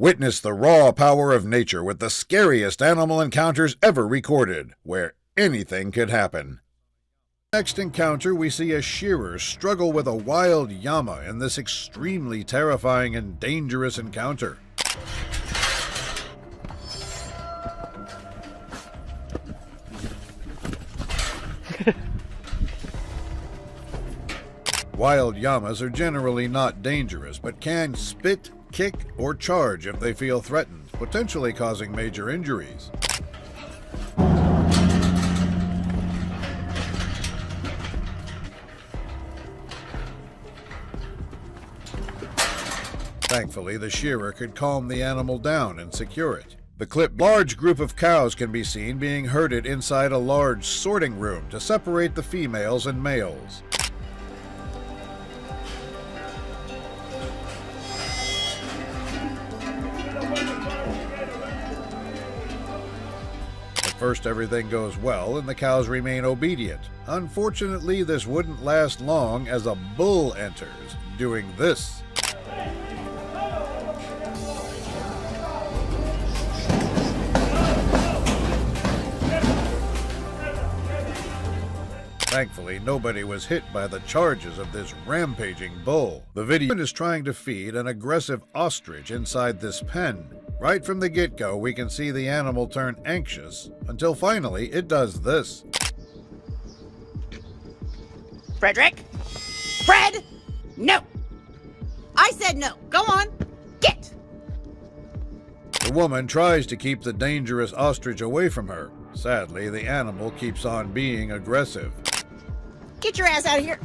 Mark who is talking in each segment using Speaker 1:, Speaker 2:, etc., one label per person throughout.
Speaker 1: Witness the raw power of nature with the scariest animal encounters ever recorded, where anything could happen. Next encounter, we see a shearer struggle with a wild llama in this extremely terrifying and dangerous encounter. Wild llamas are generally not dangerous, but can spit, kick, or charge if they feel threatened, potentially causing major injuries. Thankfully, the shearer could calm the animal down and secure it. Large group of cows can be seen being herded inside a large sorting room to separate the females and males. At first, everything goes well and the cows remain obedient. Unfortunately, this wouldn't last long as a bull enters, doing this. Thankfully, nobody was hit by the charges of this rampaging bull. The video is trying to feed an aggressive ostrich inside this pen. Right from the get-go, we can see the animal turn anxious, until finally it does this.
Speaker 2: Frederick? Fred? No! I said no. Go on. Get!
Speaker 1: The woman tries to keep the dangerous ostrich away from her. Sadly, the animal keeps on being aggressive.
Speaker 2: Get your ass out of here.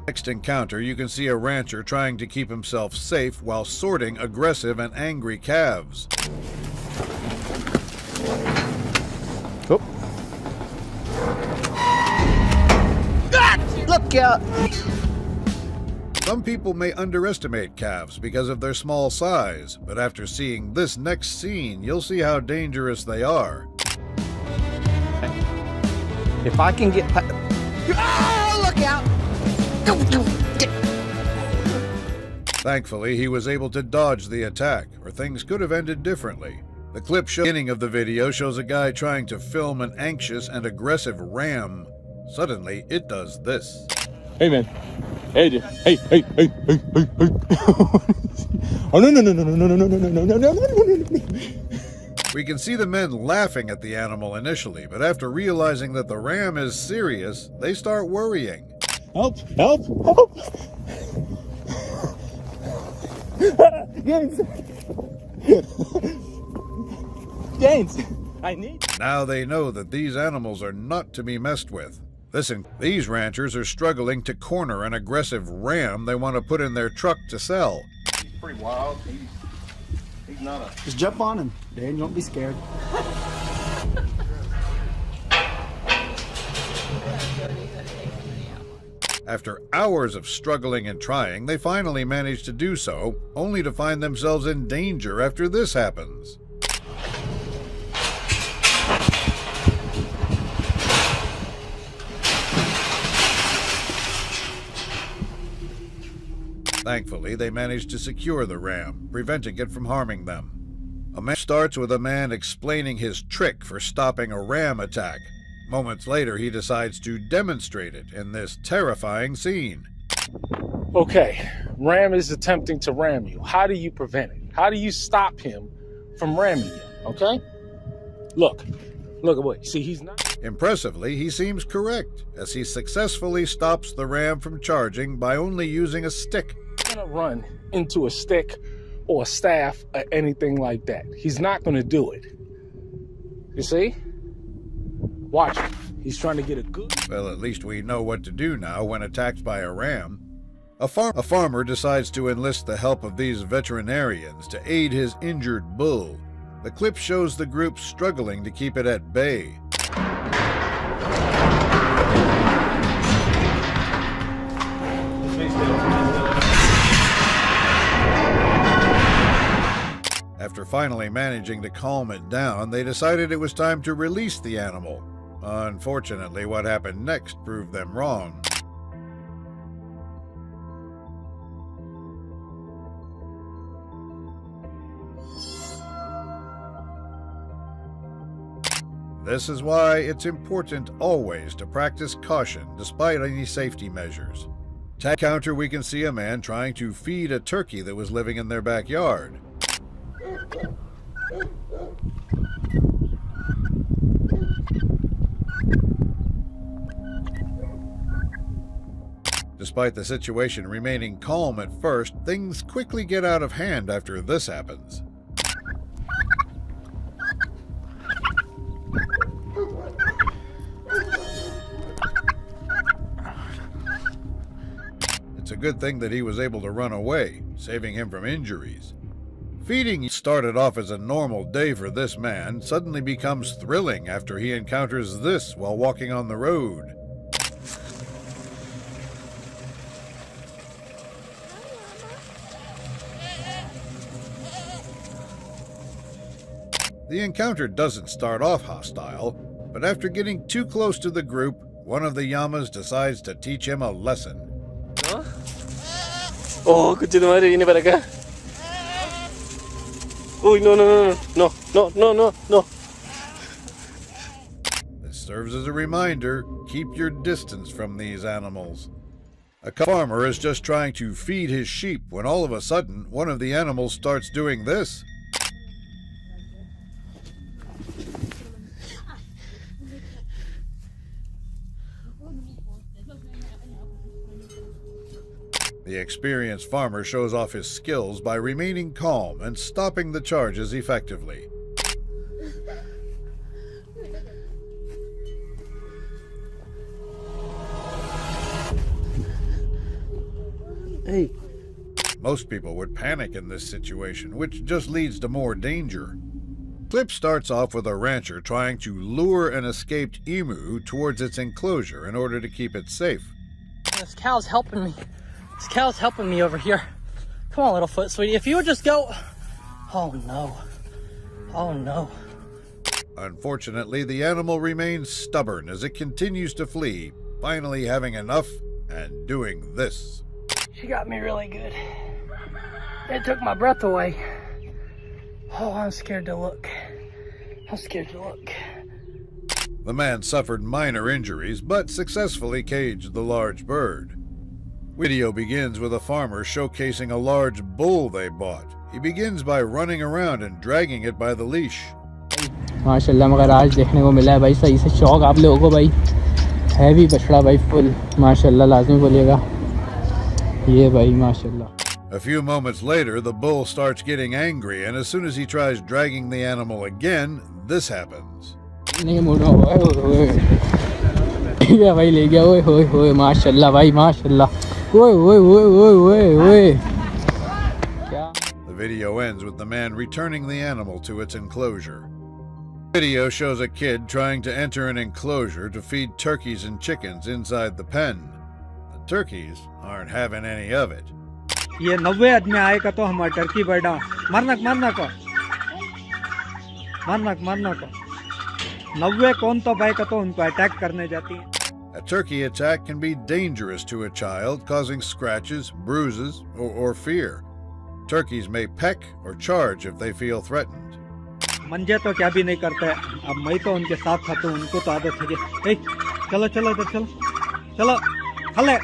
Speaker 1: Next encounter, you can see a rancher trying to keep himself safe while sorting aggressive and angry calves.
Speaker 3: Oh.
Speaker 2: Ah, look out!
Speaker 1: Some people may underestimate calves because of their small size, but after seeing this next scene, you'll see how dangerous they are.
Speaker 3: If I can get...
Speaker 2: Oh, look out!
Speaker 1: Thankfully, he was able to dodge the attack, or things could have ended differently. The clip beginning of the video shows a guy trying to film an anxious and aggressive ram. Suddenly, it does this.
Speaker 3: Hey, man. Hey, hey, hey, hey, hey, hey, hey. Oh, no, no, no, no, no, no, no, no, no, no, no, no, no.
Speaker 1: We can see the men laughing at the animal initially, but after realizing that the ram is serious, they start worrying.
Speaker 3: Help, help, help. James. James, I need...
Speaker 1: Now they know that these animals are not to be messed with. Listen, these ranchers are struggling to corner an aggressive ram they want to put in their truck to sell.
Speaker 4: He's pretty wild. He's not a...
Speaker 5: Just jump on him, Dan. You won't be scared.
Speaker 1: After hours of struggling and trying, they finally manage to do so, only to find themselves in danger after this happens. Thankfully, they managed to secure the ram, preventing it from harming them. A man starts with a man explaining his trick for stopping a ram attack. Moments later, he decides to demonstrate it in this terrifying scene.
Speaker 6: Okay, ram is attempting to ram you. How do you prevent it? How do you stop him from ramming you, okay? Look at what, see, he's not...
Speaker 1: Impressively, he seems correct, as he successfully stops the ram from charging by only using a stick.
Speaker 6: He's gonna run into a stick or a staff or anything like that. He's not gonna do it. You see? Watch him. He's trying to get a good...
Speaker 1: Well, at least we know what to do now when attacked by a ram. A farmer decides to enlist the help of these veterinarians to aid his injured bull. The clip shows the group struggling to keep it at bay. After finally managing to calm it down, they decided it was time to release the animal. Unfortunately, what happened next proved them wrong. This is why it's important always to practice caution despite any safety measures. Tag counter, we can see a man trying to feed a turkey that was living in their backyard. Despite the situation remaining calm at first, things quickly get out of hand after this happens. It's a good thing that he was able to run away, saving him from injuries. Feeding started off as a normal day for this man, suddenly becomes thrilling after he encounters this while walking on the road. The encounter doesn't start off hostile, but after getting too close to the group, one of the llamas decides to teach him a lesson.
Speaker 7: Oh, kucing mari ini pada kah? Oh, no.
Speaker 1: This serves as a reminder, keep your distance from these animals. A farmer is just trying to feed his sheep when all of a sudden, one of the animals starts doing this. The experienced farmer shows off his skills by remaining calm and stopping the charges effectively.
Speaker 7: Hey.
Speaker 1: Most people would panic in this situation, which just leads to more danger. Clip starts off with a rancher trying to lure an escaped emu towards its enclosure in order to keep it safe.
Speaker 8: This cow's helping me. This cow's helping me over here. Come on, Littlefoot, sweetie. If you would just go... Oh, no. Oh, no.
Speaker 1: Unfortunately, the animal remains stubborn as it continues to flee, finally having enough and doing this.
Speaker 8: She got me really good. It took my breath away. Oh, I'm scared to look. I'm scared to look.
Speaker 1: The man suffered minor injuries, but successfully caged the large bird. Video begins with a farmer showcasing a large bull they bought. He begins by running around and dragging it by the leash.
Speaker 9: माशाल्लाह मगर आज देखने को मिला है भाई सही से शौक आप लोगों को भाई है भी बछड़ा भाई फुल माशाल्लाह लाजमी बोलिएगा ये भाई माशाल्लाह.
Speaker 1: A few moments later, the bull starts getting angry, and as soon as he tries dragging the animal again, this happens.
Speaker 9: नहीं मुड़ो ये भाई ले गया ओए होए होए माशाल्लाह भाई माशाल्लाह ओए ओए ओए ओए ओए क्या.
Speaker 1: The video ends with the man returning the animal to its enclosure. The video shows a kid trying to enter an enclosure to feed turkeys and chickens inside the pen. The turkeys aren't having any of it.
Speaker 5: ये 90 आदमी आएगा तो हमारा Turkey बर्डा मारना को 90 कौन तो भाई का तो उनको अटैक करने जाती है.
Speaker 1: A turkey attack can be dangerous to a child, causing scratches, bruises, or fear. Turkeys may peck or charge if they feel threatened.
Speaker 5: मंजे तो क्या भी नहीं करते हैं. अब मैं तो उनके साथ था तो उनको तो आदत है. चलो चलो इधर चलो हले.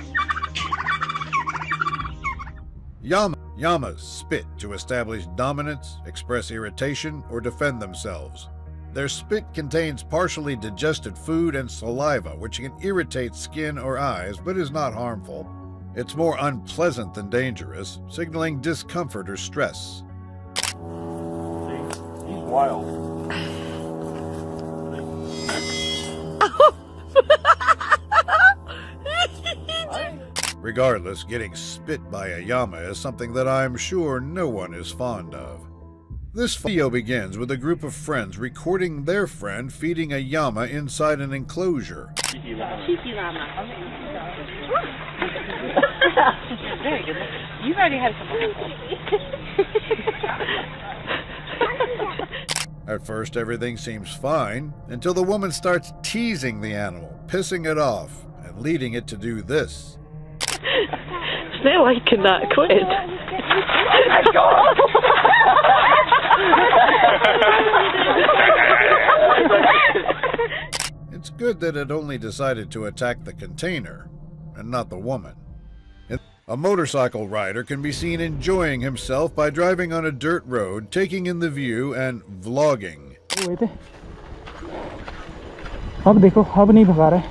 Speaker 1: Llamas spit to establish dominance, express irritation, or defend themselves. Their spit contains partially digested food and saliva, which can irritate skin or eyes, but is not harmful. It's more unpleasant than dangerous, signaling discomfort or stress.
Speaker 3: He's wild.
Speaker 1: Regardless, getting spit by a llama is something that I'm sure no one is fond of. This video begins with a group of friends recording their friend feeding a llama inside an enclosure.
Speaker 2: Cheeky llama. Very good. You've already had some.
Speaker 1: At first, everything seems fine until the woman starts teasing the animal, pissing it off, and leading it to do this.
Speaker 10: There's no liking that, quit.
Speaker 1: It's good that it only decided to attack the container and not the woman. A motorcycle rider can be seen enjoying himself by driving on a dirt road, taking in the view and vlogging.
Speaker 9: अब देखो, अब नहीं भगा रहा है.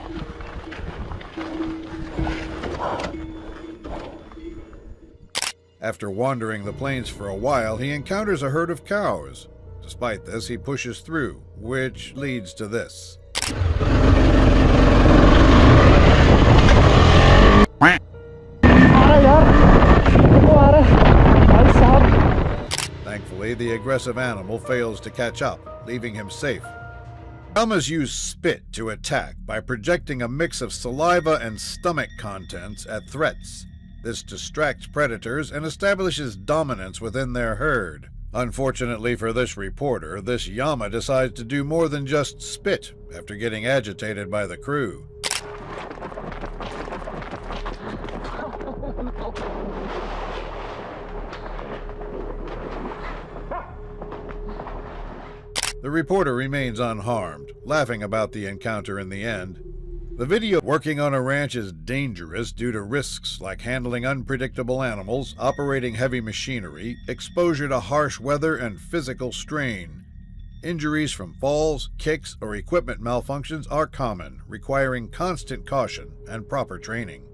Speaker 1: After wandering the plains for a while, he encounters a herd of cows. Despite this, he pushes through, which leads to this. Thankfully, the aggressive animal fails to catch up, leaving him safe. Llamas use spit to attack by projecting a mix of saliva and stomach contents at threats. This distracts predators and establishes dominance within their herd. Unfortunately for this reporter, this llama decides to do more than just spit after getting agitated by the crew. The reporter remains unharmed, laughing about the encounter in the end. The video working on a ranch is dangerous due to risks like handling unpredictable animals, operating heavy machinery, exposure to harsh weather, and physical strain. Injuries from falls, kicks, or equipment malfunctions are common, requiring constant caution and proper training.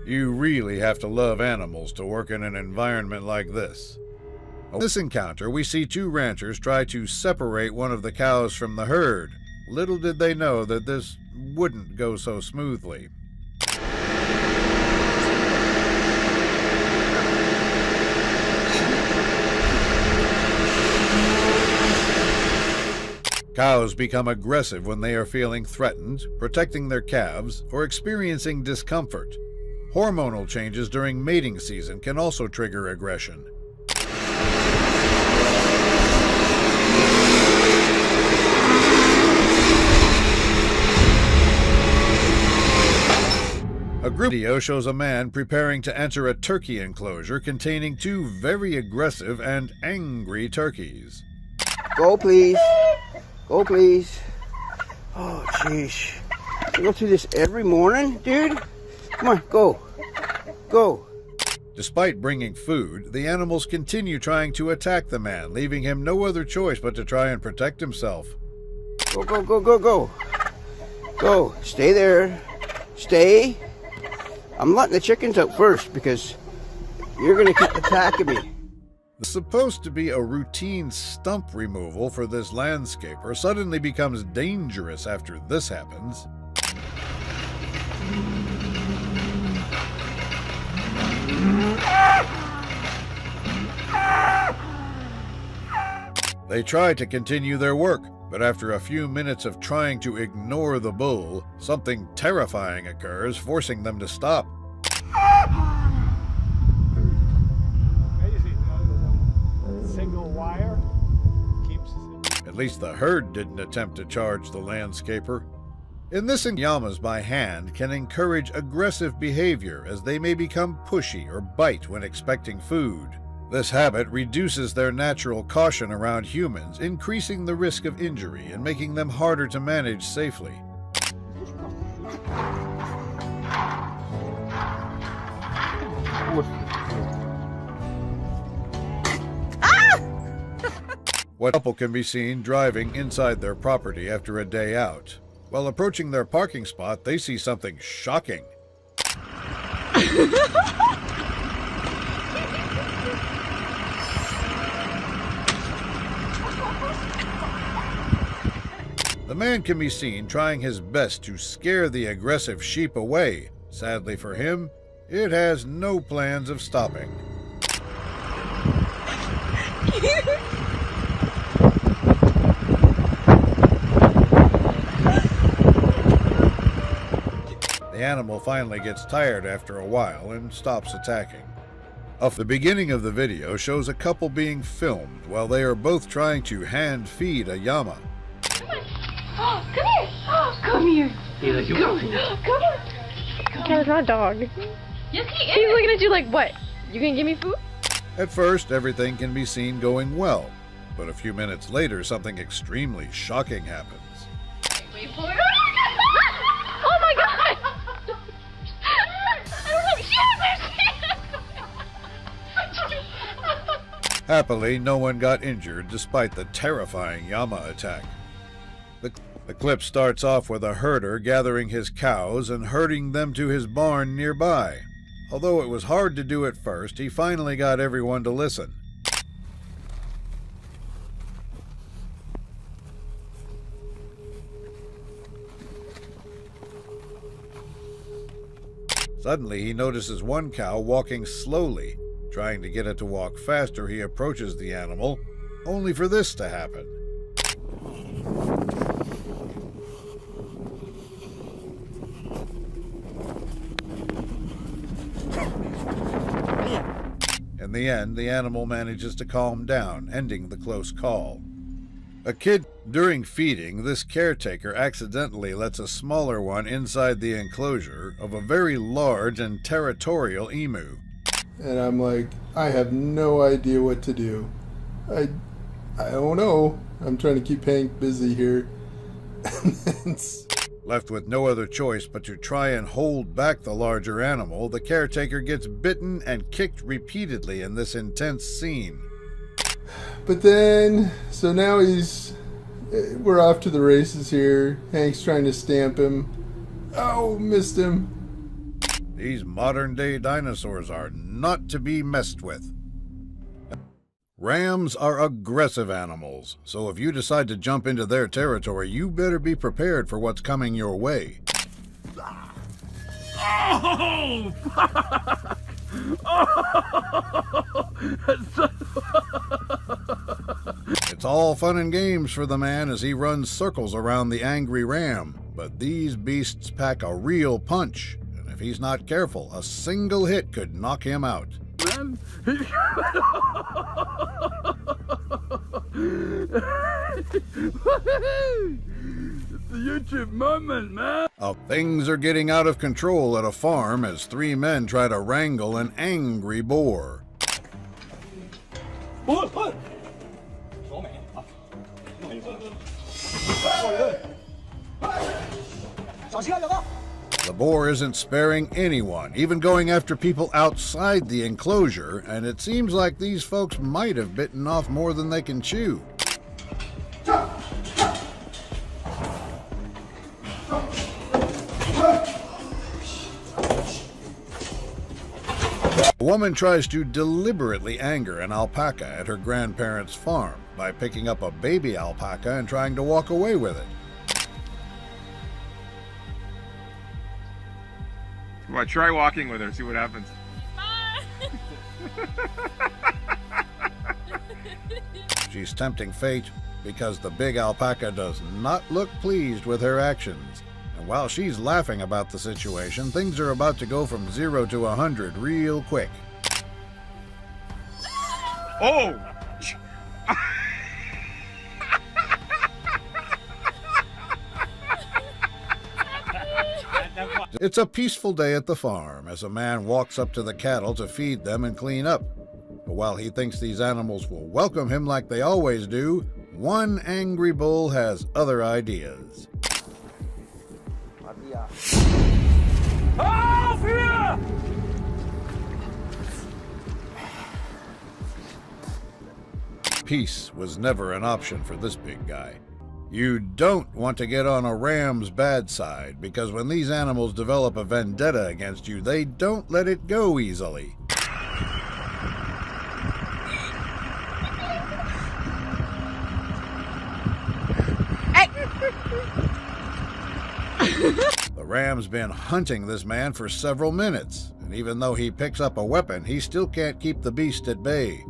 Speaker 1: You really have to love animals to work in an environment like this. In this encounter, we see two ranchers try to separate one of the cows from the herd. Little did they know that this wouldn't go so smoothly. Cows become aggressive when they are feeling threatened, protecting their calves, or experiencing discomfort. Hormonal changes during mating season can also trigger aggression. A group video shows a man preparing to enter a turkey enclosure containing two very aggressive and angry turkeys.
Speaker 11: Go, please. Go, please. Oh, jeez. You go through this every morning, dude? Come on, go. Go.
Speaker 1: Despite bringing food, the animals continue trying to attack the man, leaving him no other choice but to try and protect himself.
Speaker 11: Go, go, go, go, go. Go. Stay there. Stay. I'm letting the chickens out first because you're going to keep attacking me.
Speaker 1: It's supposed to be a routine stump removal for this landscaper suddenly becomes dangerous after this happens. They try to continue their work, but after a few minutes of trying to ignore the bull, something terrifying occurs, forcing them to stop.
Speaker 6: Single wire keeps.
Speaker 1: At least the herd didn't attempt to charge the landscaper. In this, llamas by hand can encourage aggressive behavior as they may become pushy or bite when expecting food. This habit reduces their natural caution around humans, increasing the risk of injury and making them harder to manage safely. One couple can be seen driving inside their property after a day out. While approaching their parking spot, they see something shocking. The man can be seen trying his best to scare the aggressive sheep away. Sadly for him, it has no plans of stopping. The animal finally gets tired after a while and stops attacking. The beginning of the video shows a couple being filmed while they are both trying to hand feed a llama.
Speaker 10: Oh, come here. Oh, come here. Come here.
Speaker 2: That's my dog.
Speaker 10: Yes, he is. He's looking at you like, what? You gonna give me food?
Speaker 1: At first, everything can be seen going well, but a few minutes later, something extremely shocking happens.
Speaker 10: Wait for it. Oh my god!
Speaker 1: Happily, no one got injured despite the terrifying llama attack. The clip starts off with a herder gathering his cows and herding them to his barn nearby. Although it was hard to do at first, he finally got everyone to listen. Suddenly, he notices one cow walking slowly. Trying to get it to walk faster, he approaches the animal, only for this to happen. In the end, the animal manages to calm down, ending the close call. During feeding, this caretaker accidentally lets a smaller one inside the enclosure of a very large and territorial emu.
Speaker 12: And I'm like, I have no idea what to do. I don't know. I'm trying to keep Hank busy here.
Speaker 1: Left with no other choice but to try and hold back the larger animal, the caretaker gets bitten and kicked repeatedly in this intense scene.
Speaker 12: But then, so now we're off to the races here. Hank's trying to stamp him. Oh, missed him.
Speaker 1: These modern-day dinosaurs are not to be messed with. Rams are aggressive animals, so if you decide to jump into their territory, you better be prepared for what's coming your way.
Speaker 3: Oh!
Speaker 1: It's all fun and games for the man as he runs circles around the angry ram, but these beasts pack a real punch, and if he's not careful, a single hit could knock him out.
Speaker 3: Man. It's the YouTube moment, man.
Speaker 1: Things are getting out of control at a farm as three men try to wrangle an angry boar. The boar isn't sparing anyone, even going after people outside the enclosure, and it seems like these folks might have bitten off more than they can chew. A woman tries to deliberately anger an alpaca at her grandparents' farm by picking up a baby alpaca and trying to walk away with it.
Speaker 13: What? Try walking with her, see what happens.
Speaker 1: She's tempting fate because the big alpaca does not look pleased with her actions. And while she's laughing about the situation, things are about to go from 0 to 100 real quick.
Speaker 13: Oh!
Speaker 1: It's a peaceful day at the farm as a man walks up to the cattle to feed them and clean up. But while he thinks these animals will welcome him like they always do, one angry bull has other ideas. Peace was never an option for this big guy. You don't want to get on a ram's bad side, because when these animals develop a vendetta against you, they don't let it go easily. The ram's been hunting this man for several minutes, and even though he picks up a weapon, he still can't keep the beast at bay.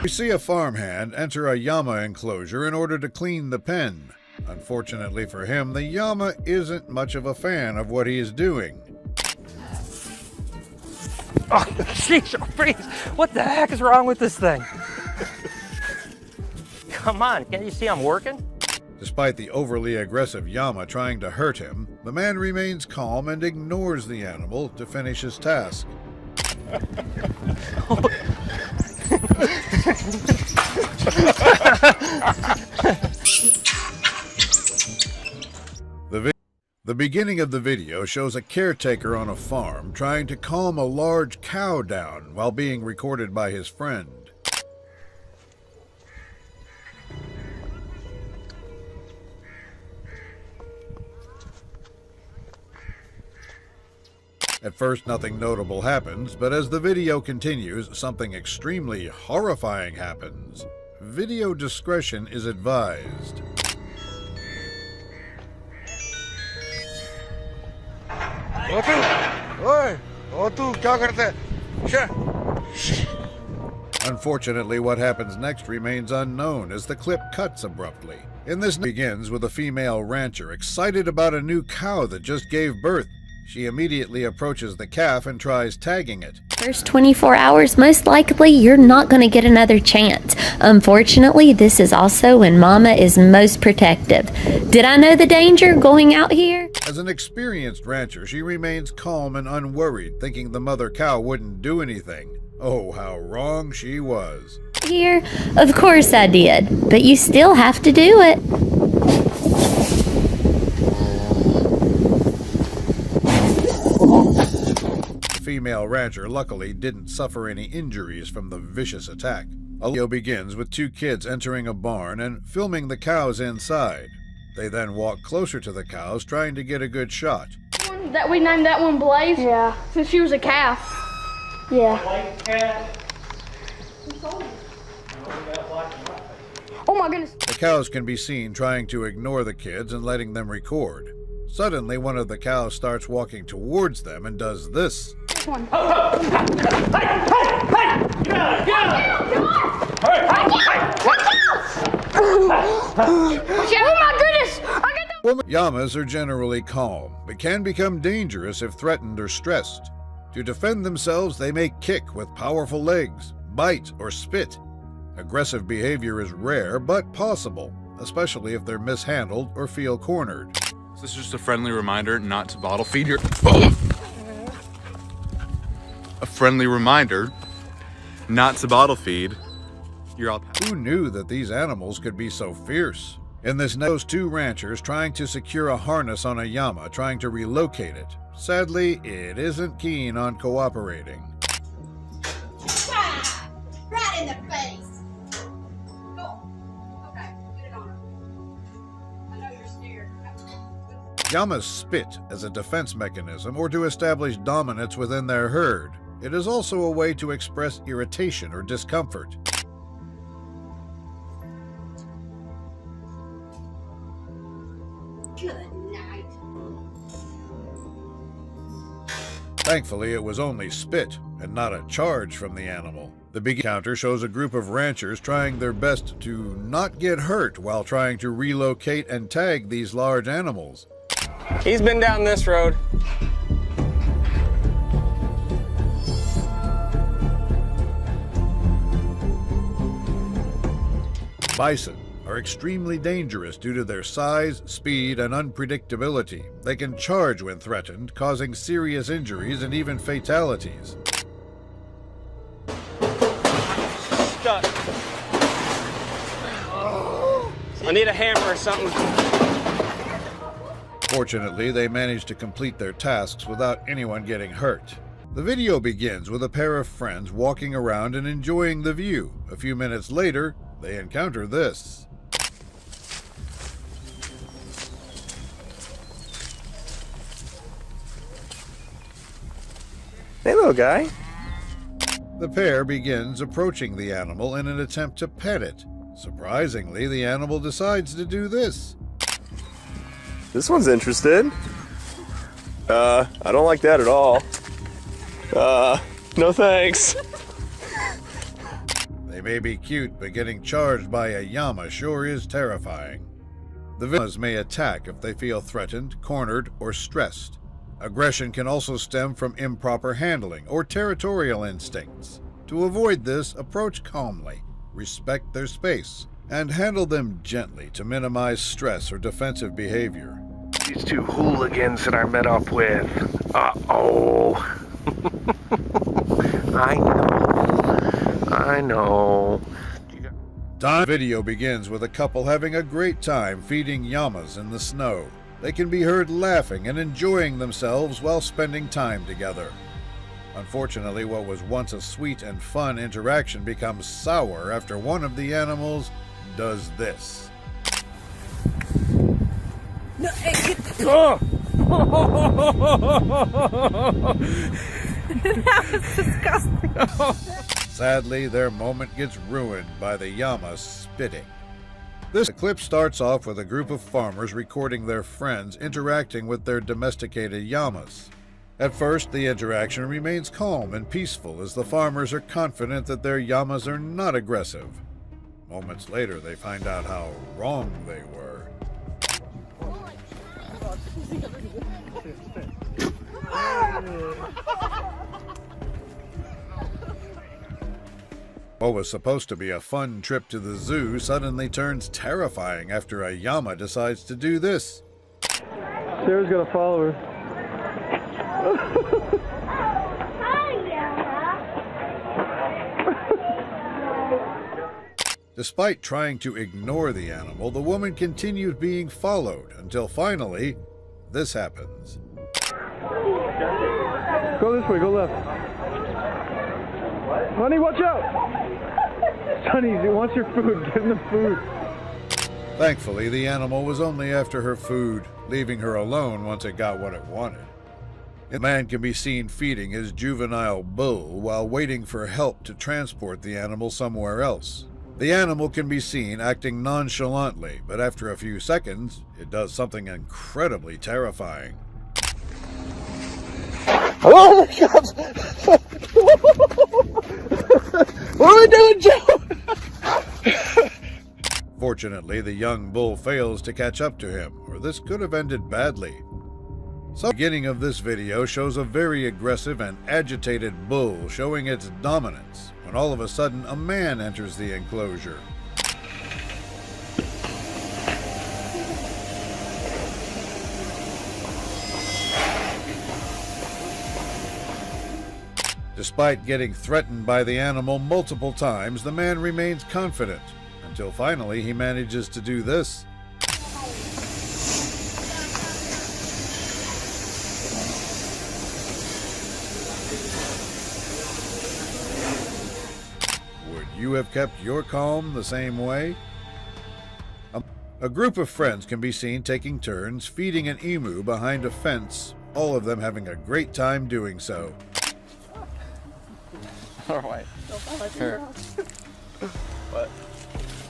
Speaker 1: We see a farmhand enter a llama enclosure in order to clean the pen. Unfortunately for him, the llama isn't much of a fan of what he is doing.
Speaker 8: Oh, jeez, freeze! What the heck is wrong with this thing?
Speaker 14: Come on, can't you see I'm working?
Speaker 1: Despite the overly aggressive llama trying to hurt him, the man remains calm and ignores the animal to finish his task. The beginning of the video shows a caretaker on a farm trying to calm a large cow down while being recorded by his friend. At first, nothing notable happens, but as the video continues, something extremely horrifying happens. Video discretion is advised. Unfortunately, what happens next remains unknown as the clip cuts abruptly. In this begins with a female rancher excited about a new cow that just gave birth. She immediately approaches the calf and tries tagging it.
Speaker 15: First 24 hours, most likely you're not going to get another chance. Unfortunately, this is also when mama is most protective. Did I know the danger going out here?
Speaker 1: As an experienced rancher, she remains calm and unworried, thinking the mother cow wouldn't do anything. Oh, how wrong she was.
Speaker 15: Here? Of course I did, but you still have to do it.
Speaker 1: The female rancher luckily didn't suffer any injuries from the vicious attack. A video begins with two kids entering a barn and filming the cows inside. They then walk closer to the cows, trying to get a good shot.
Speaker 10: That we named that one Blaze? Yeah. Since she was a calf. Yeah. Oh my goodness.
Speaker 1: The cows can be seen trying to ignore the kids and letting them record. Suddenly, one of the cows starts walking towards them and does this.
Speaker 10: One.
Speaker 3: Hey!
Speaker 10: Oh my goodness!
Speaker 1: Llamas are generally calm, but can become dangerous if threatened or stressed. To defend themselves, they may kick with powerful legs, bite, or spit. Aggressive behavior is rare, but possible, especially if they're mishandled or feel cornered.
Speaker 16: This is just a friendly reminder not to bottle feed your... A friendly reminder not to bottle feed your alpaca.
Speaker 1: Who knew that these animals could be so fierce? In this those two ranchers trying to secure a harness on a llama, trying to relocate it. Sadly, it isn't keen on cooperating.
Speaker 10: Right in the face. Go. Okay, get it on her. I know you're scared.
Speaker 1: Llamas spit as a defense mechanism or to establish dominance within their herd. It is also a way to express irritation or discomfort.
Speaker 10: Good night.
Speaker 1: Thankfully, it was only spit and not a charge from the animal. The big encounter shows a group of ranchers trying their best to not get hurt while trying to relocate and tag these large animals.
Speaker 17: He's been down this road.
Speaker 1: Bison are extremely dangerous due to their size, speed, and unpredictability. They can charge when threatened, causing serious injuries and even fatalities.
Speaker 17: Stuck. I need a hammer or something.
Speaker 1: Fortunately, they managed to complete their tasks without anyone getting hurt. The video begins with a pair of friends walking around and enjoying the view. A few minutes later, they encounter this.
Speaker 17: Hey, little guy.
Speaker 1: The pair begins approaching the animal in an attempt to pet it. Surprisingly, the animal decides to do this.
Speaker 18: This one's interested. I don't like that at all. No thanks.
Speaker 1: They may be cute, but getting charged by a llama sure is terrifying. The llamas may attack if they feel threatened, cornered, or stressed. Aggression can also stem from improper handling or territorial instincts. To avoid this, approach calmly, respect their space, and handle them gently to minimize stress or defensive behavior.
Speaker 19: These two hooligans that I met up with. Uh-oh. I know.
Speaker 1: The video begins with a couple having a great time feeding llamas in the snow. They can be heard laughing and enjoying themselves while spending time together. Unfortunately, what was once a sweet and fun interaction becomes sour after one of the animals does this.
Speaker 10: No, hey, that was disgusting.
Speaker 1: Sadly, their moment gets ruined by the llama spitting. This clip starts off with a group of farmers recording their friends interacting with their domesticated llamas. At first, the interaction remains calm and peaceful as the farmers are confident that their llamas are not aggressive. Moments later, they find out how wrong they were. What was supposed to be a fun trip to the zoo suddenly turns terrifying after a llama decides to do this.
Speaker 20: Sarah's gonna follow her.
Speaker 1: Despite trying to ignore the animal, the woman continued being followed until finally, this happens.
Speaker 20: Go this way, go left. Honey, watch out! Sonny, he wants your food. Give him the food.
Speaker 1: Thankfully, the animal was only after her food, leaving her alone once it got what it wanted. A man can be seen feeding his juvenile bull while waiting for help to transport the animal somewhere else. The animal can be seen acting nonchalantly, but after a few seconds, it does something incredibly terrifying.
Speaker 10: Oh my God! What are we doing, Joe?
Speaker 1: Fortunately, the young bull fails to catch up to him, or this could have ended badly. So the beginning of this video shows a very aggressive and agitated bull showing its dominance, when all of a sudden a man enters the enclosure. Despite getting threatened by the animal multiple times, the man remains confident, until finally he manages to do this. Would you have kept your calm the same way? A group of friends can be seen taking turns feeding an emu behind a fence, all of them having a great time doing so.
Speaker 21: Alright. Here. What?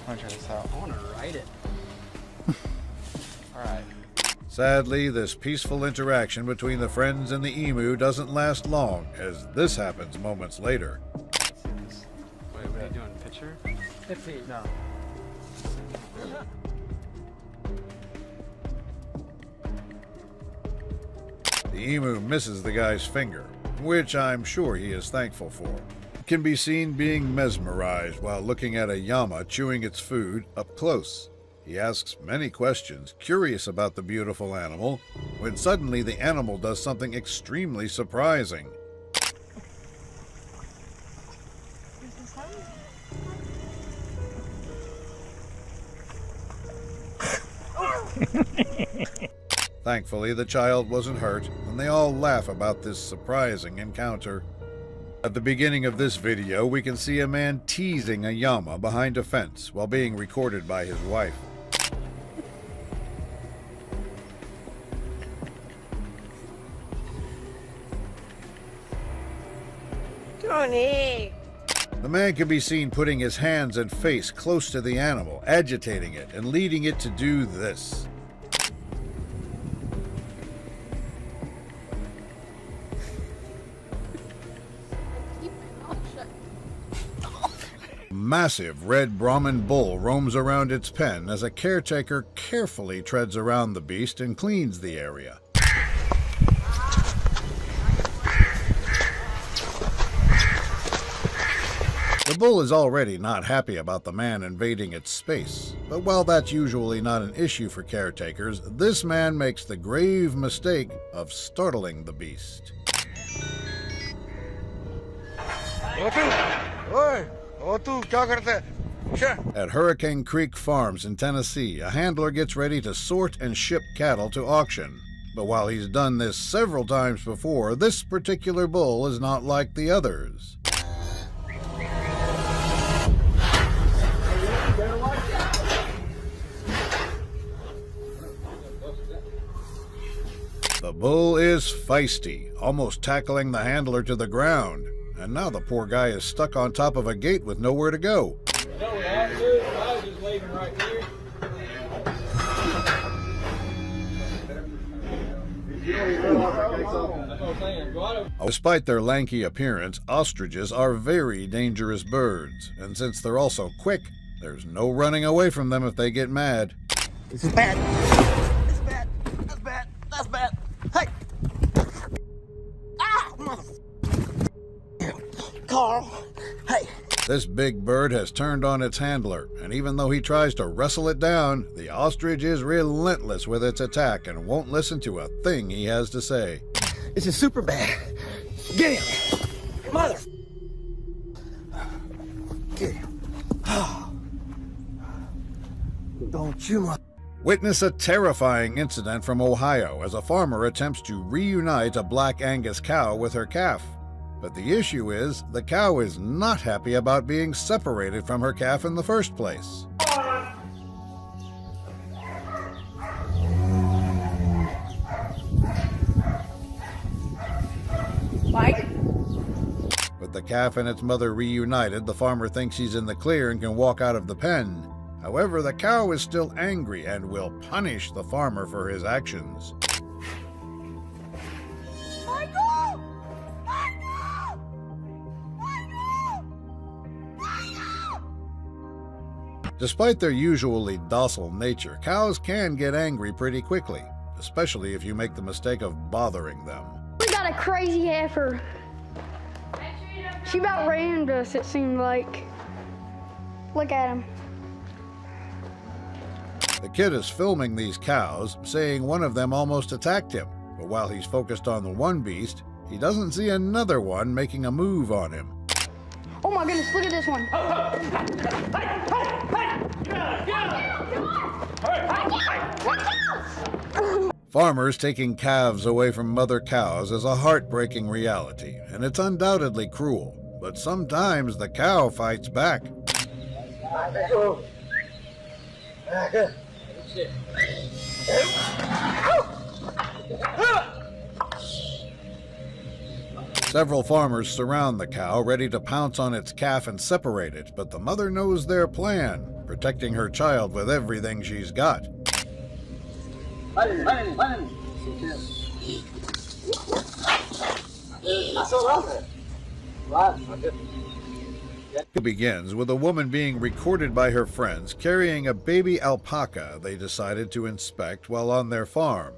Speaker 21: I want to try this out. I want to ride it. Alright.
Speaker 1: Sadly, this peaceful interaction between the friends and the emu doesn't last long, as this happens moments later.
Speaker 21: Wait, what are you doing? Picture? 15. No.
Speaker 1: The emu misses the guy's finger, which I'm sure he is thankful for. Can be seen being mesmerized while looking at a llama chewing its food up close. He asks many questions, curious about the beautiful animal, when suddenly the animal does something extremely surprising. Thankfully, the child wasn't hurt, and they all laugh about this surprising encounter. At the beginning of this video, we can see a man teasing a llama behind a fence while being recorded by his wife.
Speaker 10: Tony!
Speaker 1: The man can be seen putting his hands and face close to the animal, agitating it and leading it to do this. A massive red Brahman bull roams around its pen as a caretaker carefully treads around the beast and cleans the area. The bull is already not happy about the man invading its space, but while that's usually not an issue for caretakers, this man makes the grave mistake of startling the beast. At Hurricane Creek Farms in Tennessee, a handler gets ready to sort and ship cattle to auction. But while he's done this several times before, this particular bull is not like the others. The bull is feisty, almost tackling the handler to the ground. And now the poor guy is stuck on top of a gate with nowhere to go.
Speaker 5: No, we have to. I was just leaving right here.
Speaker 1: Despite their lanky appearance, ostriches are very dangerous birds. And since they're also quick, there's no running away from them if they get mad.
Speaker 11: This is bad. It's bad. That's bad. That's bad. Hey! Ah! Mother... Carl! Hey!
Speaker 1: This big bird has turned on its handler, and even though he tries to wrestle it down, the ostrich is relentless with its attack and won't listen to a thing he has to say.
Speaker 11: This is super bad. Get him! Mother... Get him. Don't you mother...
Speaker 1: Witness a terrifying incident from Ohio as a farmer attempts to reunite a black Angus cow with her calf. But the issue is, the cow is not happy about being separated from her calf in the first place.
Speaker 10: Mike?
Speaker 1: With the calf and its mother reunited, the farmer thinks he's in the clear and can walk out of the pen. However, the cow is still angry and will punish the farmer for his actions. Despite their usually docile nature, cows can get angry pretty quickly, especially if you make the mistake of bothering them.
Speaker 4: We got a crazy heifer. She about rammed us, it seemed like. Look at him.
Speaker 1: The kid is filming these cows, saying one of them almost attacked him, but while he's focused on the one beast, he doesn't see another one making a move on him.
Speaker 4: Oh my goodness, look at this one.
Speaker 1: Farmers taking calves away from mother cows is a heartbreaking reality, and it's undoubtedly cruel, but sometimes the cow fights back. Several farmers surround the cow, ready to pounce on its calf and separate it, but the mother knows their plan, protecting her child with everything she's got. It begins with a woman being recorded by her friends carrying a baby alpaca they decided to inspect while on their farm.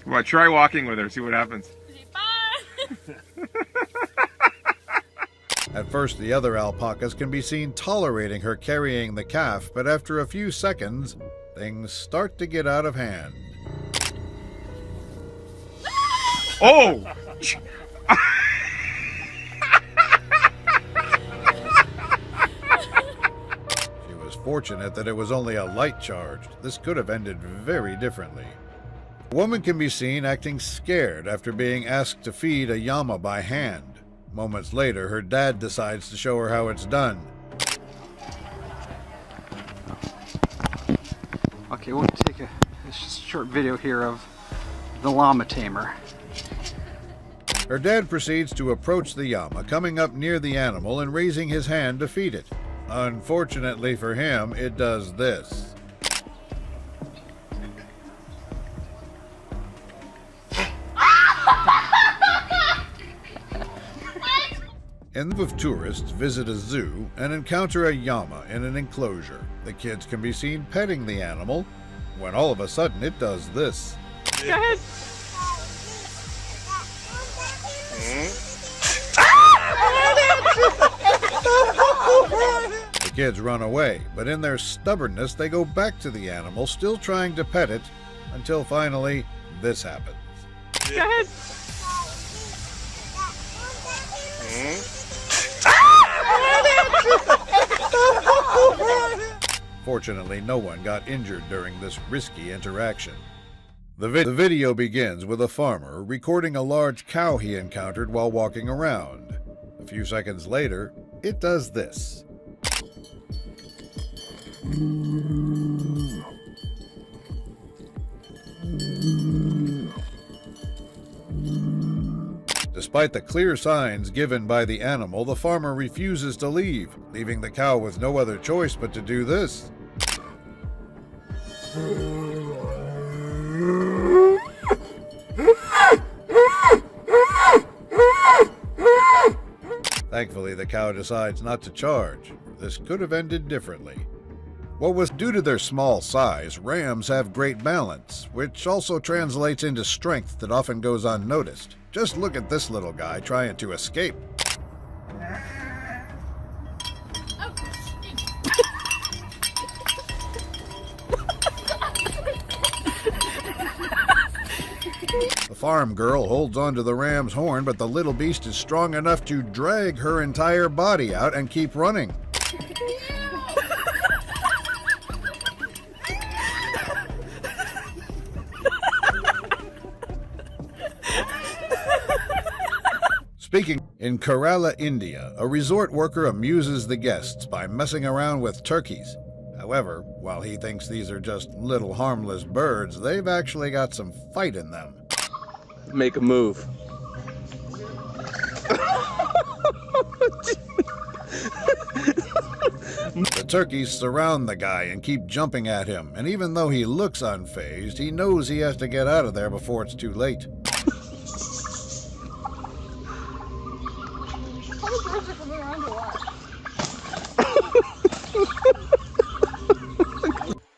Speaker 13: Well, try walking with her, see what happens.
Speaker 1: At first, the other alpacas can be seen tolerating her carrying the calf, but after a few seconds, things start to get out of hand.
Speaker 13: Oh!
Speaker 1: She was fortunate that it was only a light charge. This could have ended very differently. A woman can be seen acting scared after being asked to feed a llama by hand. Moments later, her dad decides to show her how it's done.
Speaker 22: Okay, we'll take a short video here of the llama tamer.
Speaker 1: Her dad proceeds to approach the llama, coming up near the animal and raising his hand to feed it. Unfortunately for him, it does this. A group of tourists visit a zoo and encounter a llama in an enclosure. The kids can be seen petting the animal, when all of a sudden it does this.
Speaker 10: Go ahead.
Speaker 1: The kids run away, but in their stubbornness, they go back to the animal, still trying to pet it, until finally, this happens.
Speaker 2: Go ahead.
Speaker 1: Fortunately, no one got injured during this risky interaction. The video begins with a farmer recording a large cow he encountered while walking around. A few seconds later, it does this. Despite the clear signs given by the animal, the farmer refuses to leave, leaving the cow with no other choice but to do this. Thankfully, the cow decides not to charge. This could have ended differently. Due to their small size, rams have great balance, which also translates into strength that often goes unnoticed. Just look at this little guy trying to escape. The farm girl holds onto the ram's horn, but the little beast is strong enough to drag her entire body out and keep running. In Kerala, India, a resort worker amuses the guests by messing around with turkeys. However, while he thinks these are just little harmless birds, they've actually got some fight in them.
Speaker 17: Make a move.
Speaker 1: The turkeys surround the guy and keep jumping at him, and even though he looks unfazed, he knows he has to get out of there before it's too late.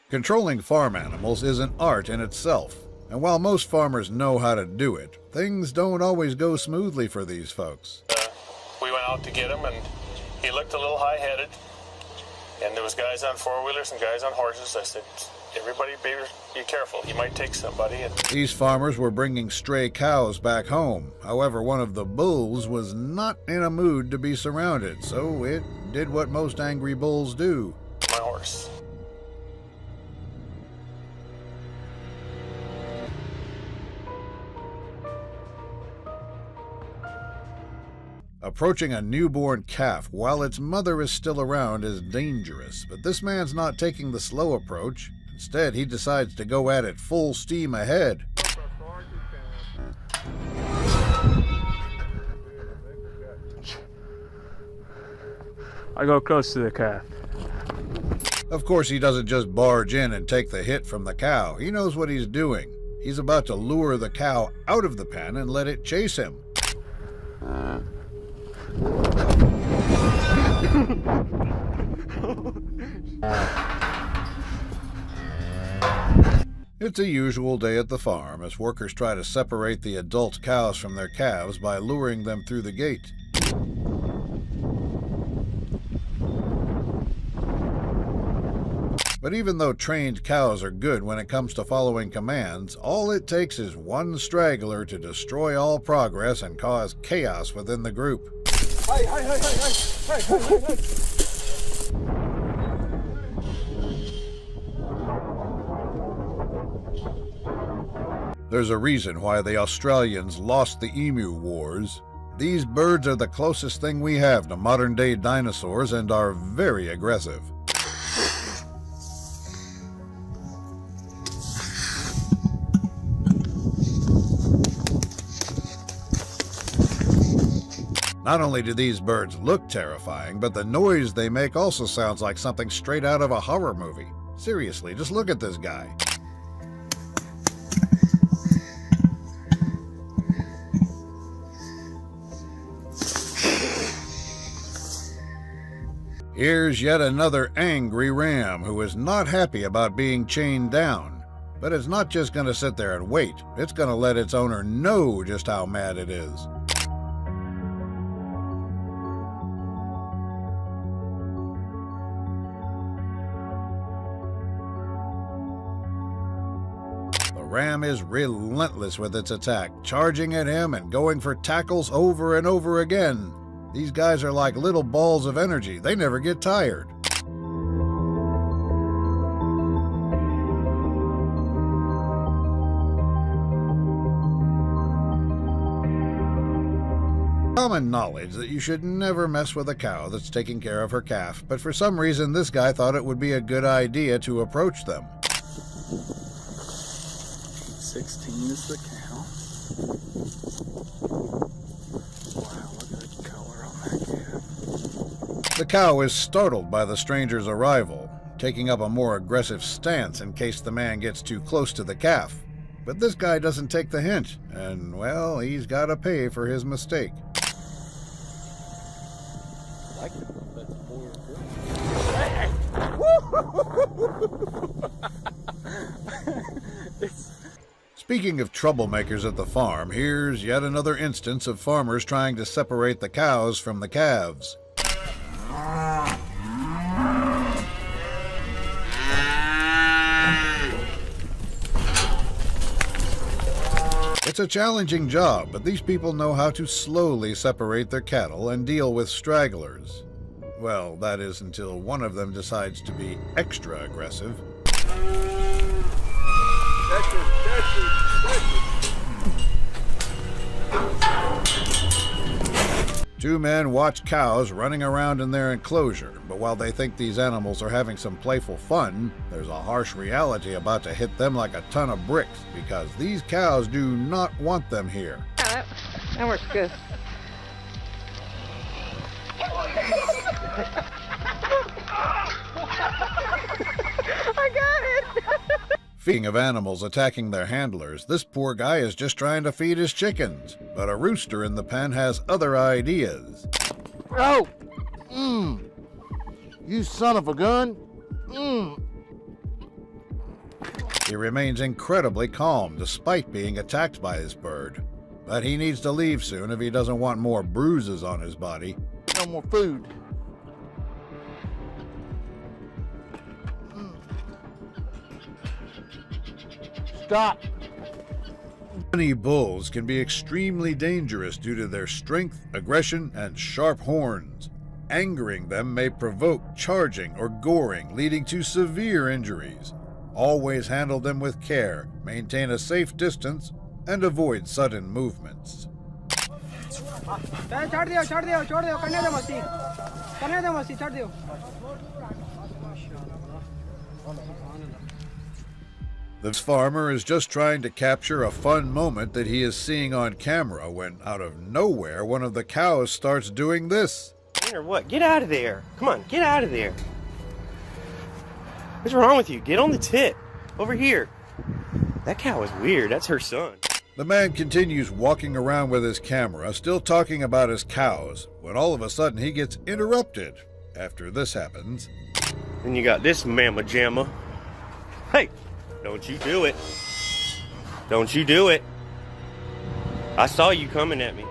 Speaker 1: Controlling farm animals is an art in itself, and while most farmers know how to do it, things don't always go smoothly for these folks.
Speaker 7: We went out to get him, and he looked a little high-headed, and there was guys on four-wheelers and guys on horses. I said, everybody be careful, he might take somebody. And
Speaker 1: these farmers were bringing stray cows back home. However, one of the bulls was not in a mood to be surrounded, so it did what most angry bulls do.
Speaker 7: My horse.
Speaker 1: Approaching a newborn calf while its mother is still around is dangerous, but this man's not taking the slow approach. Instead, he decides to go at it full steam ahead.
Speaker 3: I go close to the calf.
Speaker 1: Of course, he doesn't just barge in and take the hit from the cow. He knows what he's doing. He's about to lure the cow out of the pen and let it chase him. It's a usual day at the farm as workers try to separate the adult cows from their calves by luring them through the gate. But even though trained cows are good when it comes to following commands, all it takes is one straggler to destroy all progress and cause chaos within the group. There's a reason why the Australians lost the emu wars. These birds are the closest thing we have to modern-day dinosaurs and are very aggressive. Not only do these birds look terrifying, but the noise they make also sounds like something straight out of a horror movie. Seriously, just look at this guy. Here's yet another angry ram who is not happy about being chained down. But it's not just going to sit there and wait. It's going to let its owner know just how mad it is. ram is relentless with its attack, charging at him and going for tackles over and over again. These guys are like little balls of energy. They never get tired. Common knowledge that you should never mess with a cow that's taking care of her calf, but for some reason this guy thought it would be a good idea to approach them.
Speaker 21: 16 is the cow. Wow, look at the color on that calf.
Speaker 1: The cow is startled by the stranger's arrival, taking up a more aggressive stance in case the man gets too close to the calf. But this guy doesn't take the hint, and, well, he's got to pay for his mistake. Speaking of troublemakers at the farm, here's yet another instance of farmers trying to separate the cows from the calves. It's a challenging job, but these people know how to slowly separate their cattle and deal with stragglers. Well, that is until one of them decides to be extra aggressive. Two men watch cows running around in their enclosure, but while they think these animals are having some playful fun, there's a harsh reality about to hit them like a ton of bricks, because these cows do not want them here.
Speaker 2: Yeah, that works good. I got it!
Speaker 1: Speaking of animals attacking their handlers, this poor guy is just trying to feed his chickens, but a rooster in the pen has other ideas.
Speaker 6: Oh! You son of a gun!
Speaker 1: He remains incredibly calm despite being attacked by his bird, but he needs to leave soon if he doesn't want more bruises on his body.
Speaker 6: No more food. Stop.
Speaker 1: Many bulls can be extremely dangerous due to their strength, aggression, and sharp horns. Angering them may provoke charging or goring, leading to severe injuries. Always handle them with care, maintain a safe distance, and avoid sudden movements. This farmer is just trying to capture a fun moment that he is seeing on camera when, out of nowhere, one of the cows starts doing this.
Speaker 9: Or what? Get out of there. Come on, get out of there. What's wrong with you? Get on the tip. Over here. That cow is weird. That's her son.
Speaker 1: The man continues walking around with his camera, still talking about his cows, when all of a sudden he gets interrupted. After this happens...
Speaker 9: Then you got this mamma jamma. Hey! Don't you do it. Don't you do it. I saw you coming at me.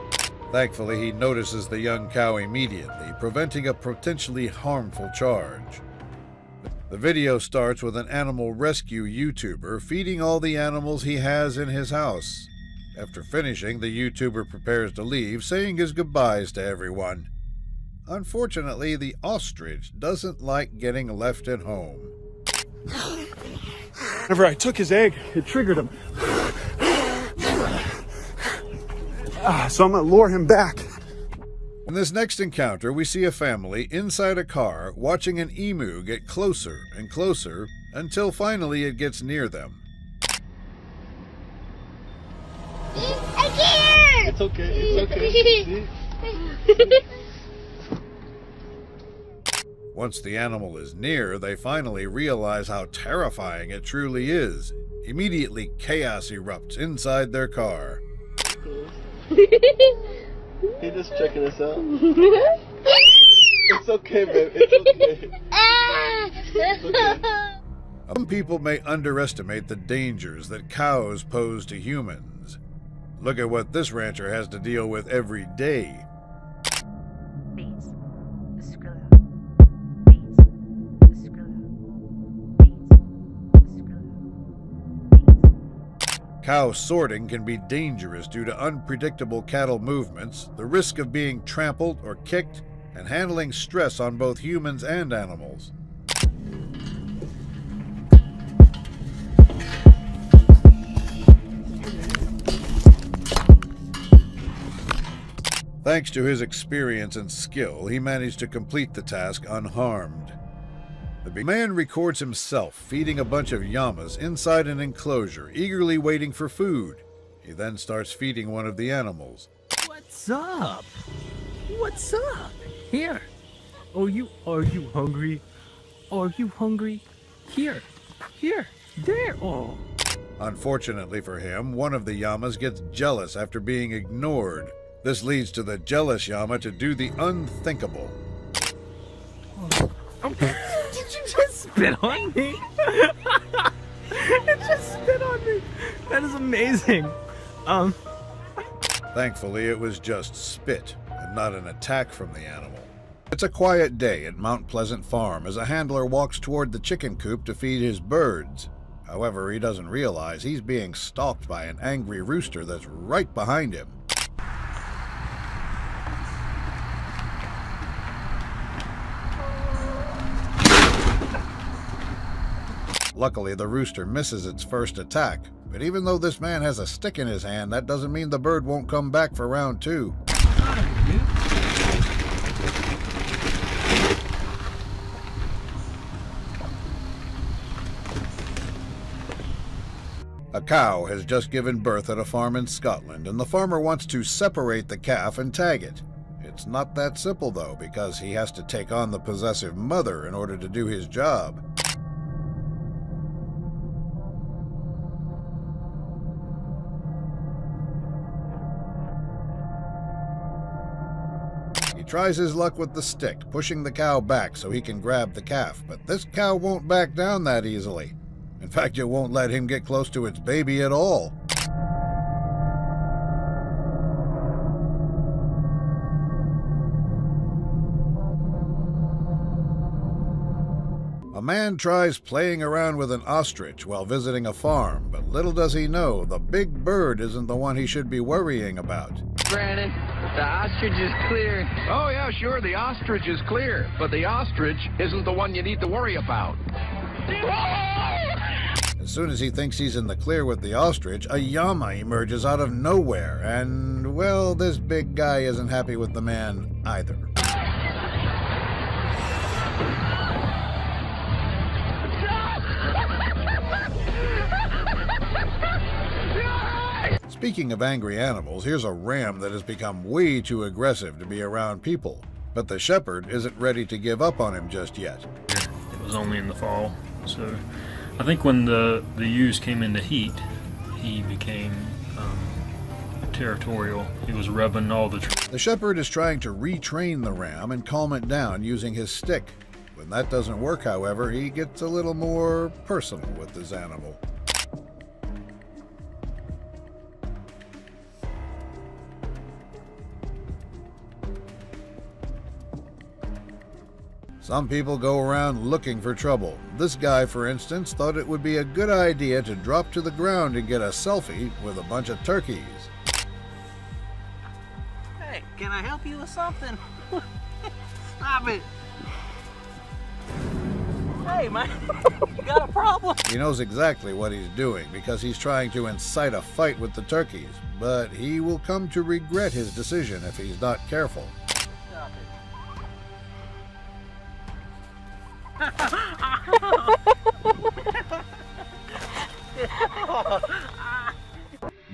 Speaker 1: Thankfully, he notices the young cow immediately, preventing a potentially harmful charge. The video starts with an animal rescue YouTuber feeding all the animals he has in his house. After finishing, the YouTuber prepares to leave, saying his goodbyes to everyone. Unfortunately, the ostrich doesn't like getting left at home.
Speaker 3: Whenever I took his egg, it triggered him. So I'm gonna lure him back.
Speaker 1: In this next encounter, we see a family inside a car watching an emu get closer and closer until finally it gets near them.
Speaker 10: I can't!
Speaker 3: It's okay, it's okay.
Speaker 1: Once the animal is near, they finally realize how terrifying it truly is. Immediately, chaos erupts inside their car.
Speaker 6: He just checking us out. It's okay, babe. It's okay. It's okay.
Speaker 1: Some people may underestimate the dangers that cows pose to humans. Look at what this rancher has to deal with every day. Cow sorting can be dangerous due to unpredictable cattle movements, the risk of being trampled or kicked, and handling stress on both humans and animals. Thanks to his experience and skill, he managed to complete the task unharmed. The man records himself feeding a bunch of llamas inside an enclosure, eagerly waiting for food. He then starts feeding one of the animals.
Speaker 8: What's up? What's up? Here. Are you hungry? Are you hungry? Here. There. Oh.
Speaker 1: Unfortunately for him, one of the llamas gets jealous after being ignored. This leads to the jealous llama to do the unthinkable.
Speaker 8: Did you just spit on me? It just spit on me. That is amazing.
Speaker 1: Thankfully, it was just spit and not an attack from the animal. It's a quiet day at Mount Pleasant Farm as a handler walks toward the chicken coop to feed his birds. However, he doesn't realize he's being stalked by an angry rooster that's right behind him. Luckily, the rooster misses its first attack, but even though this man has a stick in his hand, that doesn't mean the bird won't come back for round 2. A cow has just given birth at a farm in Scotland, and the farmer wants to separate the calf and tag it. It's not that simple, though, because he has to take on the possessive mother in order to do his job. He tries his luck with the stick, pushing the cow back so he can grab the calf, but this cow won't back down that easily. In fact, it won't let him get close to its baby at all. A man tries playing around with an ostrich while visiting a farm, but little does he know the big bird isn't the one he should be worrying about.
Speaker 12: Brandon, the ostrich is clear. Oh, yeah, sure, the ostrich is clear, but the ostrich isn't the one you need to worry about.
Speaker 1: As soon as he thinks he's in the clear with the ostrich, a llama emerges out of nowhere, and, well, this big guy isn't happy with the man either. Speaking of angry animals, here's a ram that has become way too aggressive to be around people. But the shepherd isn't ready to give up on him just yet.
Speaker 23: It was only in the fall, so I think when the ewes came into heat, he became territorial. He was rubbing all the...
Speaker 1: The shepherd is trying to retrain the ram and calm it down using his stick. When that doesn't work, however, he gets a little more personal with his animal. Some people go around looking for trouble. This guy, for instance, thought it would be a good idea to drop to the ground and get a selfie with a bunch of turkeys.
Speaker 8: Hey, can I help you with something? Stop it. Hey, man, you got a problem?
Speaker 1: He knows exactly what he's doing because he's trying to incite a fight with the turkeys, but he will come to regret his decision if he's not careful.
Speaker 8: Stop it.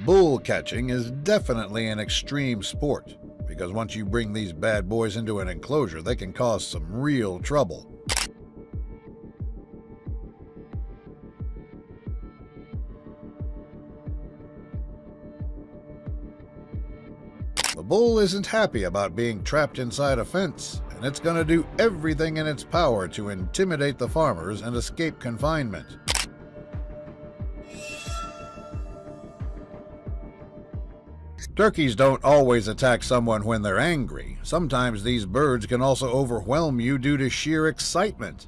Speaker 1: Bull catching is definitely an extreme sport, because once you bring these bad boys into an enclosure, they can cause some real trouble. The bull isn't happy about being trapped inside a fence, and it's going to do everything in its power to intimidate the farmers and escape confinement. Turkeys don't always attack someone when they're angry. Sometimes these birds can also overwhelm you due to sheer excitement.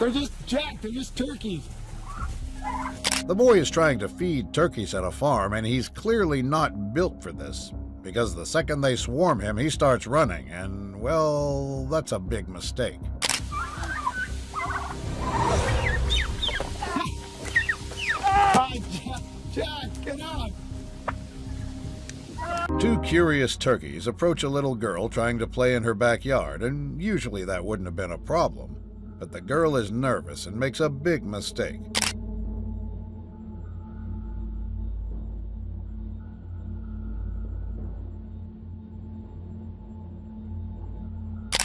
Speaker 14: They're just jacked. They're just turkeys.
Speaker 1: The boy is trying to feed turkeys at a farm, and he's clearly not built for this, because the second they swarm him, he starts running, and, well, that's a big mistake.
Speaker 14: Jack, get out!
Speaker 1: Two curious turkeys approach a little girl trying to play in her backyard, and usually that wouldn't have been a problem. But the girl is nervous and makes a big mistake.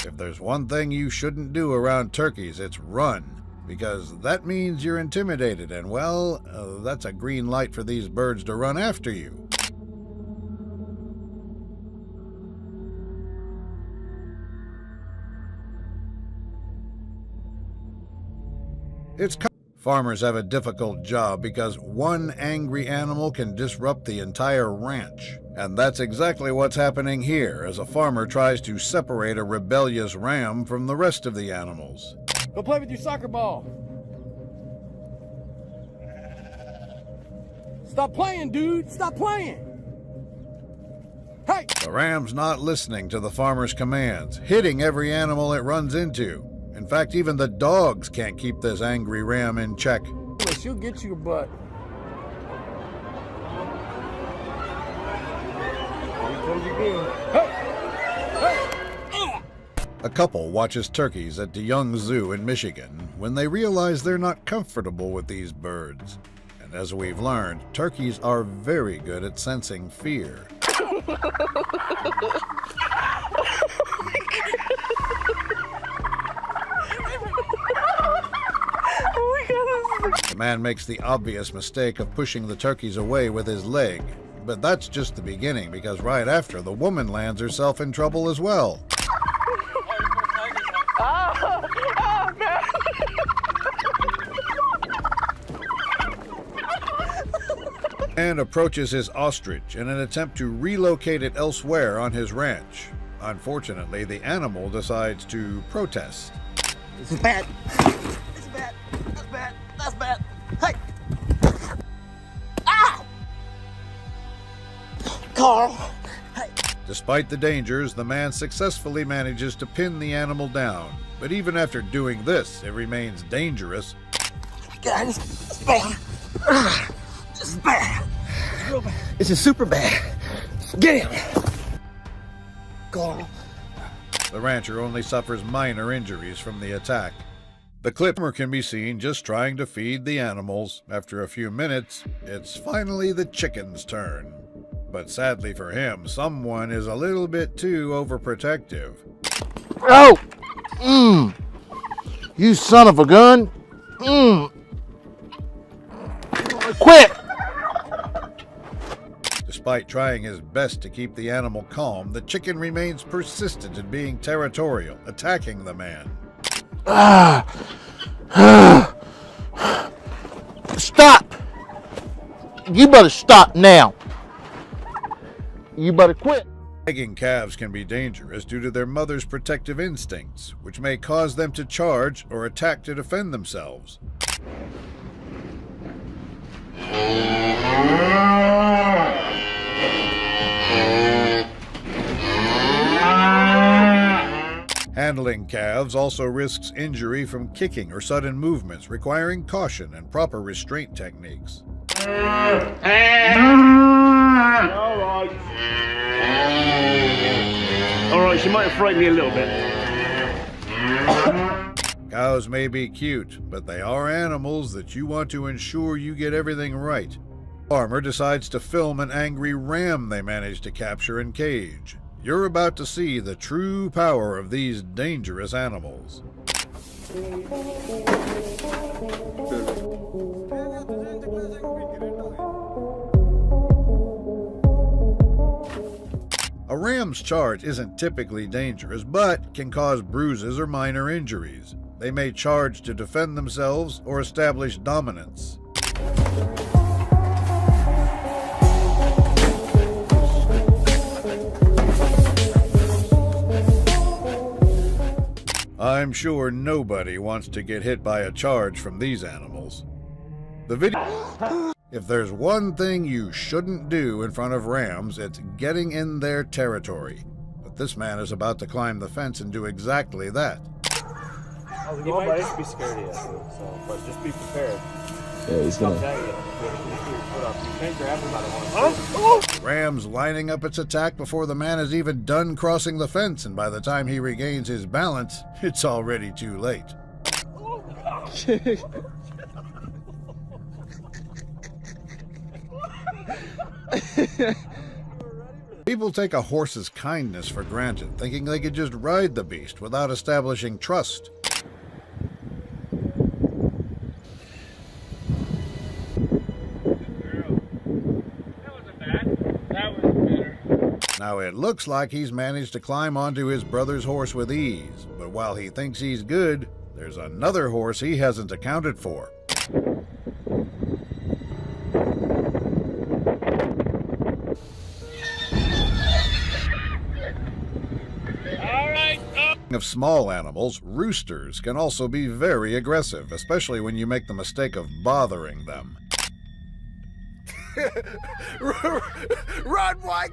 Speaker 1: If there's one thing you shouldn't do around turkeys, it's run, because that means you're intimidated, and well, that's a green light for these birds to run after you. Farmers have a difficult job because one angry animal can disrupt the entire ranch. And that's exactly what's happening here as a farmer tries to separate a rebellious ram from the rest of the animals.
Speaker 14: Go play with your soccer ball. Stop playing, dude. Stop playing. Hey!
Speaker 1: The ram's not listening to the farmer's commands, hitting every animal it runs into. In fact, even the dogs can't keep this angry ram in check.
Speaker 14: She'll get your butt. Here comes again. Hey!
Speaker 1: A couple watches turkeys at DeYoung Zoo in Michigan when they realize they're not comfortable with these birds. And as we've learned, turkeys are very good at sensing fear. The man makes the obvious mistake of pushing the turkeys away with his leg. But that's just the beginning, because right after, the woman lands herself in trouble as well. And approaches his ostrich in an attempt to relocate it elsewhere on his ranch. Unfortunately, the animal decides to protest.
Speaker 14: This is bad. This is bad. That's bad. That's bad. Hey! Ah! Carl! Hey!
Speaker 1: Despite the dangers, the man successfully manages to pin the animal down. But even after doing this, it remains dangerous.
Speaker 14: God, this is bad. This is bad. It's real bad.
Speaker 11: This is super bad.
Speaker 14: Get him! Carl.
Speaker 1: The rancher only suffers minor injuries from the attack. The clipper can be seen just trying to feed the animals. After a few minutes, it's finally the chicken's turn. But sadly for him, someone is a little bit too overprotective.
Speaker 15: Oh! You son of a gun! Quit!
Speaker 1: Despite trying his best to keep the animal calm, the chicken remains persistent in being territorial, attacking the man.
Speaker 15: Stop! You better stop now. You better quit.
Speaker 1: Egging calves can be dangerous due to their mother's protective instincts, which may cause them to charge or attack to defend themselves. Handling calves also risks injury from kicking or sudden movements, requiring caution and proper restraint techniques.
Speaker 14: Alright, she might have frightened me a little bit.
Speaker 1: Cows may be cute, but they are animals that you want to ensure you get everything right. Farmer decides to film an angry ram they managed to capture and cage. You're about to see the true power of these dangerous animals. A ram's charge isn't typically dangerous, but can cause bruises or minor injuries. They may charge to defend themselves or establish dominance. I'm sure nobody wants to get hit by a charge from these animals. The video... If there's one thing you shouldn't do in front of rams, it's getting in their territory. But this man is about to climb the fence and do exactly that.
Speaker 6: He might just be scared of you, so, but just be prepared.
Speaker 17: Yeah, he's gonna.
Speaker 6: You can't grab him by the horn.
Speaker 1: Ram's lining up its attack before the man is even done crossing the fence, and by the time he regains his balance, it's already too late. People take a horse's kindness for granted, thinking they could just ride the beast without establishing trust. Now it looks like he's managed to climb onto his brother's horse with ease, but while he thinks he's good, there's another horse he hasn't accounted for. Of small animals, roosters can also be very aggressive, especially when you make the mistake of bothering them.
Speaker 14: Run, boy.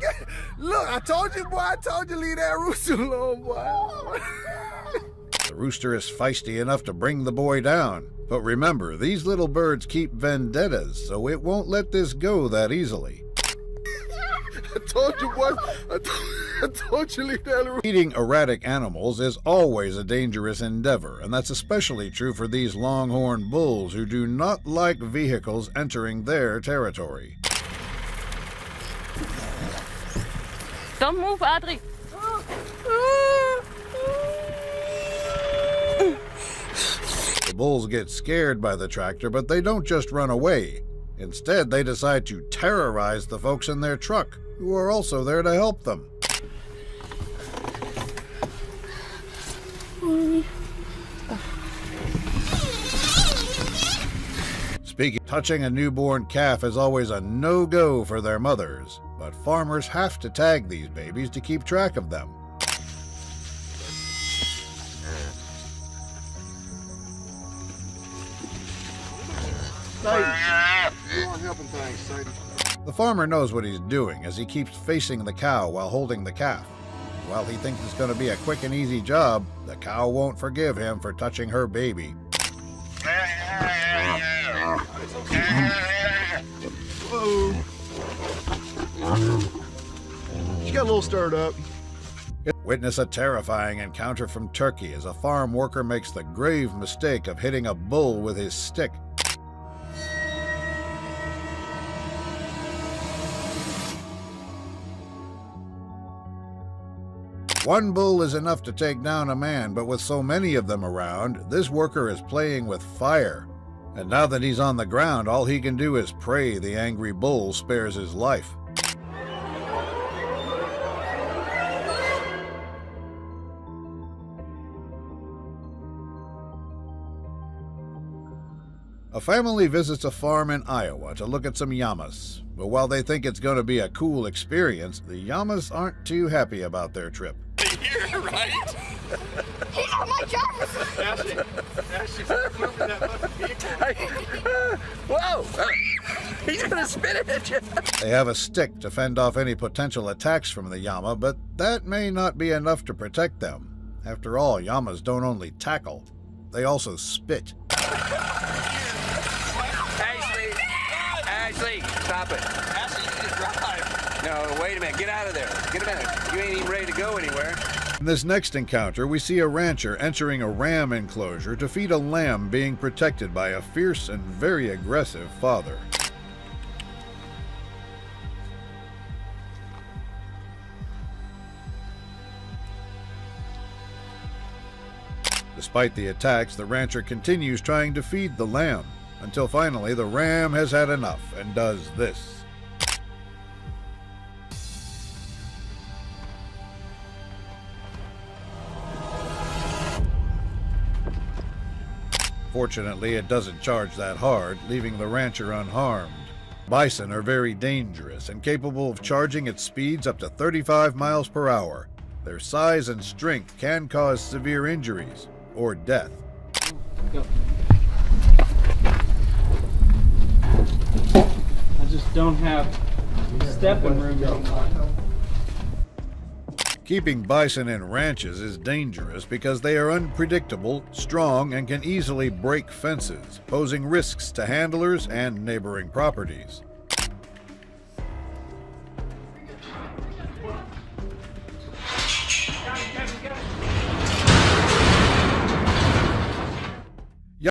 Speaker 14: Look, I told you, boy. I told you leave that rooster alone, boy.
Speaker 1: The rooster is feisty enough to bring the boy down. But remember, these little birds keep vendettas, so it won't let this go that easily.
Speaker 14: I told you, boy. I told you leave that rooster.
Speaker 1: Feeding erratic animals is always a dangerous endeavor, and that's especially true for these longhorn bulls who do not like vehicles entering their territory.
Speaker 2: Don't move, Adri.
Speaker 1: The bulls get scared by the tractor, but they don't just run away. Instead, they decide to terrorize the folks in their truck, who are also there to help them. Speaking, touching a newborn calf is always a no-go for their mothers, but farmers have to tag these babies to keep track of them. The farmer knows what he's doing as he keeps facing the cow while holding the calf. While he thinks it's going to be a quick and easy job, the cow won't forgive him for touching her baby.
Speaker 14: She got a little stirred up.
Speaker 1: Witness a terrifying encounter from Turkey as a farm worker makes the grave mistake of hitting a bull with his stick. One bull is enough to take down a man, but with so many of them around, this worker is playing with fire. And now that he's on the ground, all he can do is pray the angry bull spares his life. A family visits a farm in Iowa to look at some llamas. But while they think it's going to be a cool experience, the llamas aren't too happy about their trip.
Speaker 14: Here, right?
Speaker 10: He's on my job.
Speaker 6: Ashley, stop moving that fucking vehicle.
Speaker 14: Whoa! He's gonna spit it at you.
Speaker 1: They have a stick to fend off any potential attacks from the llama, but that may not be enough to protect them. After all, llamas don't only tackle, they also spit.
Speaker 14: Ashley, stop it. Ashley, you need to drive. No, wait a minute. Get out of there. Get a minute. You ain't even ready to go anywhere.
Speaker 1: In this next encounter, we see a rancher entering a ram enclosure to feed a lamb being protected by a fierce and very aggressive father. Despite the attacks, the rancher continues trying to feed the lamb, until finally the ram has had enough and does this. Fortunately, it doesn't charge that hard, leaving the rancher unharmed. Bison are very dangerous and capable of charging at speeds up to 35 miles per hour. Their size and strength can cause severe injuries, or death.
Speaker 8: Go. I just don't have stepping room anymore.
Speaker 1: Keeping bison in ranches is dangerous because they are unpredictable, strong, and can easily break fences, posing risks to handlers and neighboring properties.